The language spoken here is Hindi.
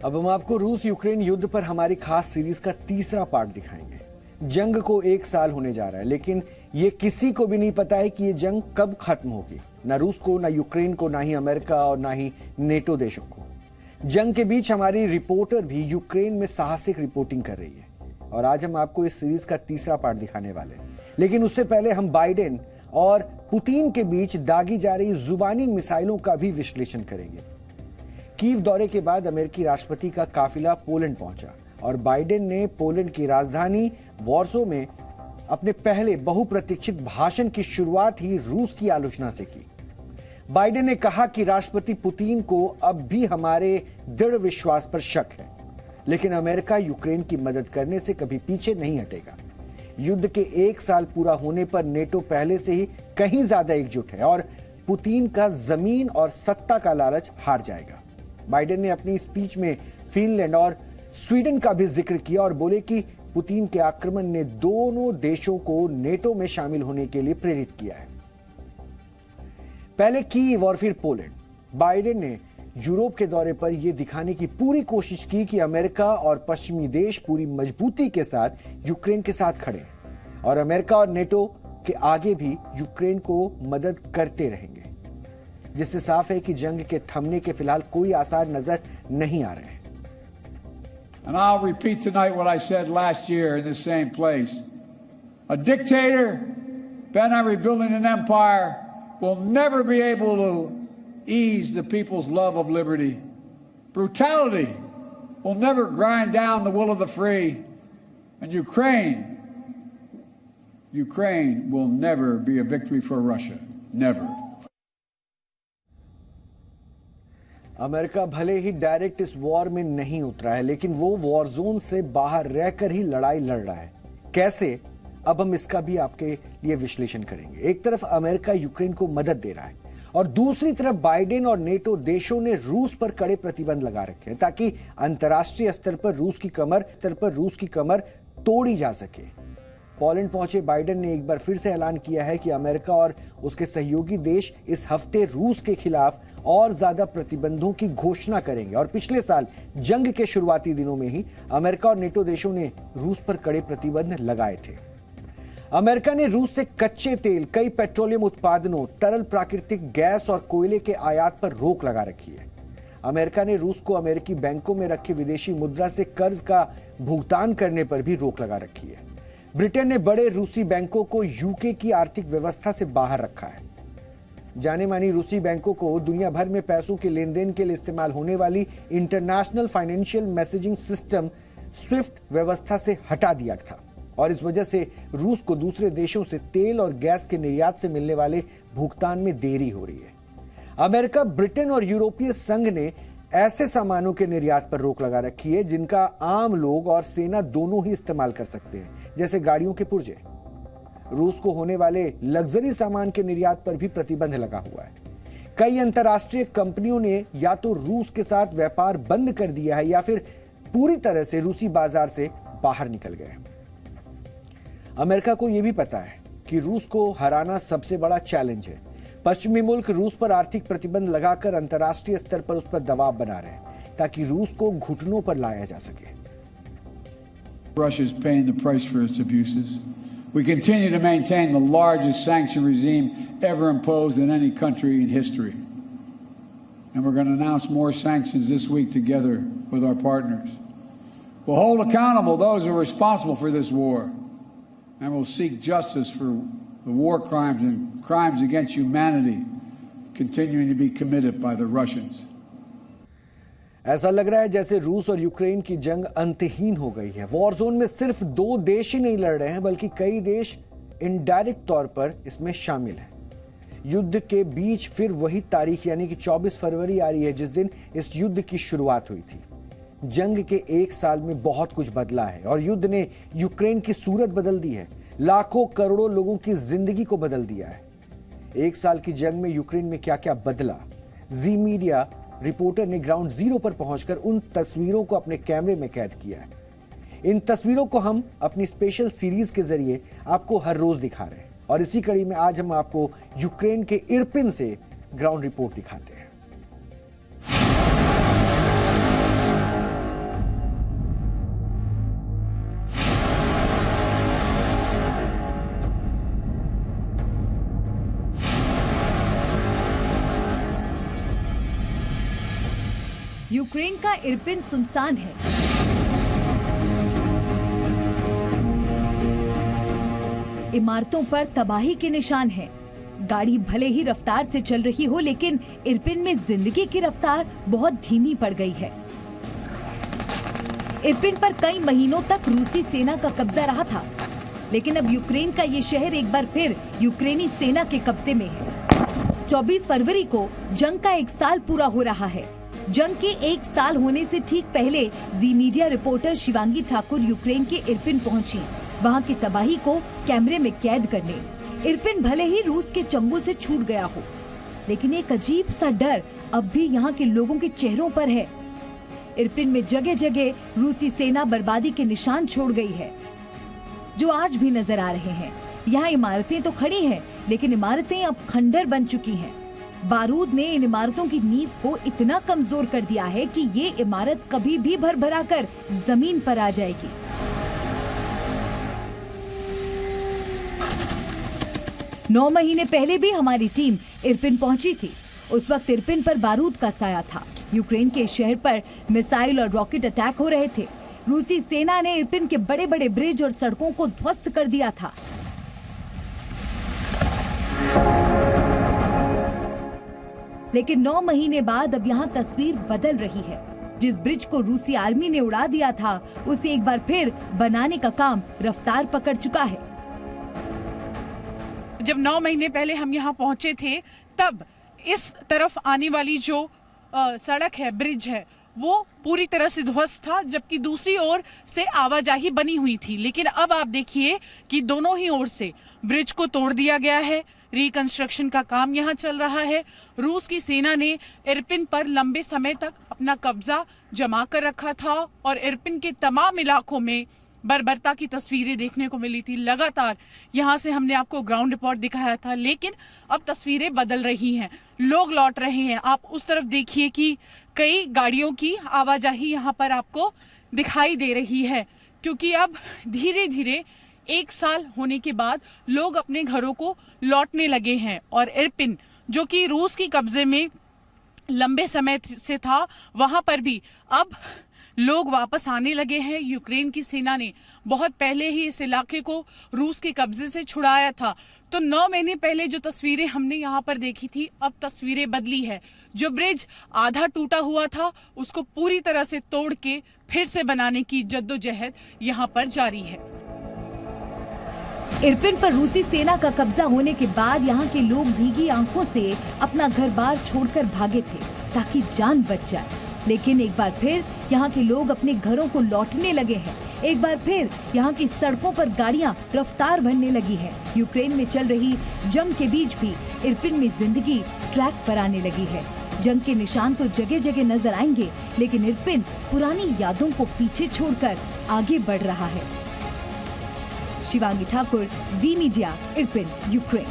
अब हम आपको रूस यूक्रेन युद्ध पर हमारी खास सीरीज का तीसरा पार्ट दिखाएंगे। जंग को 1 साल होने जा रहा है, लेकिन ये किसी को भी नहीं पता है कि ये जंग कब खत्म होगी। ना रूस को, ना यूक्रेन को, ना ही अमेरिका और ना ही नेटो देशों को। जंग के बीच हमारी रिपोर्टर भी यूक्रेन में साहसिक रिपोर्टिंग कर रही है और आज हम आपको इस सीरीज का तीसरा पार्ट दिखाने वाले हैं। लेकिन उससे पहले हम बाइडेन और पुतिन के बीच दागी जा रही जुबानी मिसाइलों का भी विश्लेषण करेंगे। कीव दौरे के बाद अमेरिकी राष्ट्रपति का काफिला पोलैंड पहुंचा और बाइडेन ने पोलैंड की राजधानी वॉर्सो में अपने पहले बहुप्रतीक्षित भाषण की शुरुआत ही रूस की आलोचना से की। बाइडेन ने कहा कि राष्ट्रपति पुतिन को अब भी हमारे दृढ़ विश्वास पर शक है, लेकिन अमेरिका यूक्रेन की मदद करने से कभी पीछे नहीं हटेगा। युद्ध के 1 साल पूरा होने पर नेटो पहले से ही कहीं ज्यादा एकजुट है और पुतिन का जमीन और सत्ता का लालच हार जाएगा। बाइडेन ने अपनी स्पीच में फिनलैंड और स्वीडन का भी जिक्र किया और बोले कि पुतिन के आक्रमण ने दोनों देशों को नेटो में शामिल होने के लिए प्रेरित किया है। पहले कीव और फिर पोलैंड। बाइडेन ने यूरोप के दौरे पर यह दिखाने की पूरी कोशिश की कि अमेरिका और पश्चिमी देश पूरी मजबूती के साथ यूक्रेन के साथ खड़े हैं और अमेरिका और नेटो के आगे भी यूक्रेन को मदद करते रहेंगे, जिससे साफ है कि जंग के थमने के फिलहाल कोई आसार नजर नहीं आ रहे हैं। And I'll repeat tonight what I said last year in the same place. A dictator bent on rebuilding an empire will never be able to ease the people's love of liberty. Brutality will never grind down the will of the free. And Ukraine will never be a victory for Russia. Never. America भले ही डायरेक्ट इस वॉर में नहीं उतरा है, लेकिन वो वॉर जोन से बाहर रहकर ही लड़ाई लड़ रहा है। कैसे? अब हम इसका भी आपके लिए विश्लेषण करेंगे। एक तरफ अमेरिका यूक्रेन को मदद दे रहा है और दूसरी तरफ बाइडेन और नेटो देशों ने रूस पर कड़े प्रतिबंध लगा रखे हैं ताकि अंतर्राष्ट्रीय स्तर पर रूस की कमर तोड़ी जा सके। पोलैंड पहुंचे बाइडेन ने एक बार फिर से ऐलान किया है कि अमेरिका और उसके सहयोगी देश इस हफ्ते रूस के खिलाफ और ज्यादा प्रतिबंधों की घोषणा करेंगे और पिछले साल जंग के शुरुआती दिनों में ही अमेरिका और नेटो देशों ने रूस पर कड़े प्रतिबंध लगाए थे। अमेरिका ने रूस से कच्चे तेल, कई पेट्रोलियम उत्पादनों, तरल प्राकृतिक गैस और कोयले के आयात पर रोक लगा रखी है। अमेरिका ने रूस को अमेरिकी बैंकों में रखे विदेशी मुद्रा से कर्ज का भुगतान करने पर भी रोक लगा रखी है। ब्रिटेन ने बड़े रूसी बैंकों को यूके की आर्थिक व्यवस्था से बाहर रखा है। जाने मानी रूसी बैंकों को दुनिया भर में पैसों के लेन देन के लिए इस्तेमाल होने वाली international financial messaging system Swift व्यवस्था से हटा दिया था और इस वजह से रूस को दूसरे देशों से तेल और गैस के निर्यात से मिलने वाले भुगतान में देरी हो रही है। अमेरिका, ब्रिटेन और यूरोपीय संघ ने ऐसे सामानों के निर्यात पर रोक लगा रखी है जिनका आम लोग और सेना दोनों ही इस्तेमाल कर सकते हैं, जैसे गाड़ियों के पुर्जे। रूस को होने वाले लग्जरी सामान के निर्यात पर भी प्रतिबंध लगा हुआ है। कई अंतर्राष्ट्रीय कंपनियों ने या तो रूस के साथ व्यापार बंद कर दिया है या फिर पूरी तरह से रूसी बाजार से बाहर निकल गए। अमेरिका को यह भी पता है कि रूस को हराना सबसे बड़ा चैलेंज है। पश्चिमी मुल्क रूस पर आर्थिक प्रतिबंध लगाकर अंतर्राष्ट्रीय स्तर पर उस पर दबाव बना रहे हैं ताकि रूस को घुटनों पर लाया जा सके। Russia is paying the price for its abuses. We continue to maintain the largest sanction regime ever imposed in any country in history. And we're going to announce more sanctions this week together with our partners. We'll hold accountable those who are responsible for this war. And we'll seek justice for the war crimes and crimes against humanity continuing to be committed by the Russians. ऐसा लग रहा है जैसे रूस और यूक्रेन की जंग अंतहीन हो गई है। वॉर जोन में सिर्फ 2 देश ही नहीं लड़ रहे हैं, बल्कि कई देश इनडायरेक्ट तौर पर इसमें शामिल हैं। युद्ध के बीच फिर वही तारीख यानी कि 24 फरवरी आ रही है जिस दिन इस युद्ध की शुरुआत हुई थी। जंग के 1 साल में बहुत कुछ बदला है और युद्ध ने यूक्रेन की सूरत बदल दी है, लाखों करोड़ों लोगों की जिंदगी को बदल दिया है। 1 साल की जंग में यूक्रेन में क्या क्या बदला, जी मीडिया रिपोर्टर ने ग्राउंड जीरो पर पहुंचकर उन तस्वीरों को अपने कैमरे में कैद किया है। इन तस्वीरों को हम अपनी स्पेशल सीरीज के जरिए आपको हर रोज दिखा रहे हैं और इसी कड़ी में आज हम आपको यूक्रेन के इरपिन से ग्राउंड रिपोर्ट दिखाते हैं। यूक्रेन का इरपिन सुनसान है। इमारतों पर तबाही के निशान हैं। गाड़ी भले ही रफ्तार से चल रही हो, लेकिन इरपिन में जिंदगी की रफ्तार बहुत धीमी पड़ गई है। इरपिन पर कई महीनों तक रूसी सेना का कब्जा रहा था, लेकिन अब यूक्रेन का ये शहर एक बार फिर यूक्रेनी सेना के कब्जे में है। 24 फरवरी को जंग का 1 साल पूरा हो रहा है। जंग के 1 साल होने से ठीक पहले Zee media reporter Shivangi Thakur Ukraine के इरपिन पहुंची, वहां की तबाही को कैमरे में कैद करने। इरपिन भले ही रूस के चंगुल से छूट गया हो, लेकिन एक अजीब सा डर अब भी यहाँ के लोगों के चेहरों पर है। इरपिन में जगह जगह रूसी सेना बर्बादी के निशान छोड़ गई है, जो आज भी नजर आ रहे हैं। यहाँ इमारतें तो खड़ी हैं, लेकिन इमारतें अब खंडर बन चुकी हैं। बारूद ने इन इमारतों की नींव को इतना कमजोर कर दिया है कि ये इमारत कभी भी भरभरा कर जमीन पर आ जाएगी। नौ महीने पहले भी हमारी टीम इरपिन पहुंची थी। उस वक्त इरपिन पर बारूद का साया था। यूक्रेन के शहर पर मिसाइल और रॉकेट अटैक हो रहे थे। रूसी सेना ने इरपिन के बड़े बड़े ब्रिज और सड़कों को ध्वस्त कर दिया था। लेकिन 9 महीने बाद अब यहाँ तस्वीर बदल रही है। जिस ब्रिज को रूसी आर्मी ने उड़ा दिया था, उसे एक बार फिर बनाने का काम रफ्तार पकड़ चुका है। जब 9 महीने पहले हम यहाँ पहुंचे थे, तब इस तरफ आने वाली जो सड़क है, ब्रिज है, वो पूरी तरह से ध्वस्त था, जबकि दूसरी ओर से आवाजाही बनी हुई थी। लेकिन अब आप देखिए कि दोनों ही ओर से ब्रिज को तोड़ दिया गया है। रिकंस्ट्रक्शन का काम यहाँ चल रहा है। रूस की सेना ने इरपिन पर लंबे समय तक अपना कब्जा जमा कर रखा था और इरपिन के तमाम इलाकों में बर्बरता की तस्वीरें देखने को मिली थी। लगातार यहाँ से हमने आपको ग्राउंड रिपोर्ट दिखाया था, लेकिन अब तस्वीरें बदल रही हैं, लोग लौट रहे हैं। आप उस तरफ देखिए कि कई गाड़ियों की आवाजाही यहाँ पर आपको दिखाई दे रही है, क्योंकि अब धीरे धीरे 1 साल होने के बाद लोग अपने घरों को लौटने लगे हैं। और इरपिन, जो कि रूस की कब्जे में लंबे समय से था, वहां पर भी अब लोग वापस आने लगे हैं। यूक्रेन की सेना ने बहुत पहले ही इस इलाके को रूस के कब्जे से छुड़ाया था। तो 9 महीने पहले जो तस्वीरें हमने यहाँ पर देखी थी, अब तस्वीरें बदली है। जो ब्रिज आधा टूटा हुआ था, उसको पूरी तरह से तोड़ के फिर से बनाने की जद्दोजहद यहाँ पर जारी है। इरपिन पर रूसी सेना का कब्जा होने के बाद यहाँ के लोग भीगी आंखों से अपना घर बार छोड़कर भागे थे, ताकि जान बच जाए। लेकिन एक बार फिर यहाँ के लोग अपने घरों को लौटने लगे हैं। एक बार फिर यहाँ की सड़कों पर गाड़ियाँ रफ्तार भरने लगी हैं। यूक्रेन में चल रही जंग के बीच भी इरपिन में जिंदगी ट्रैक पर आने लगी है। जंग के निशान तो जगह जगह नजर आएंगे, लेकिन इरपिन पुरानी यादों को पीछे छोड़कर आगे बढ़ रहा है। शिवांगी ठाकुर, जी मीडिया, इरपिन, यूक्रेन।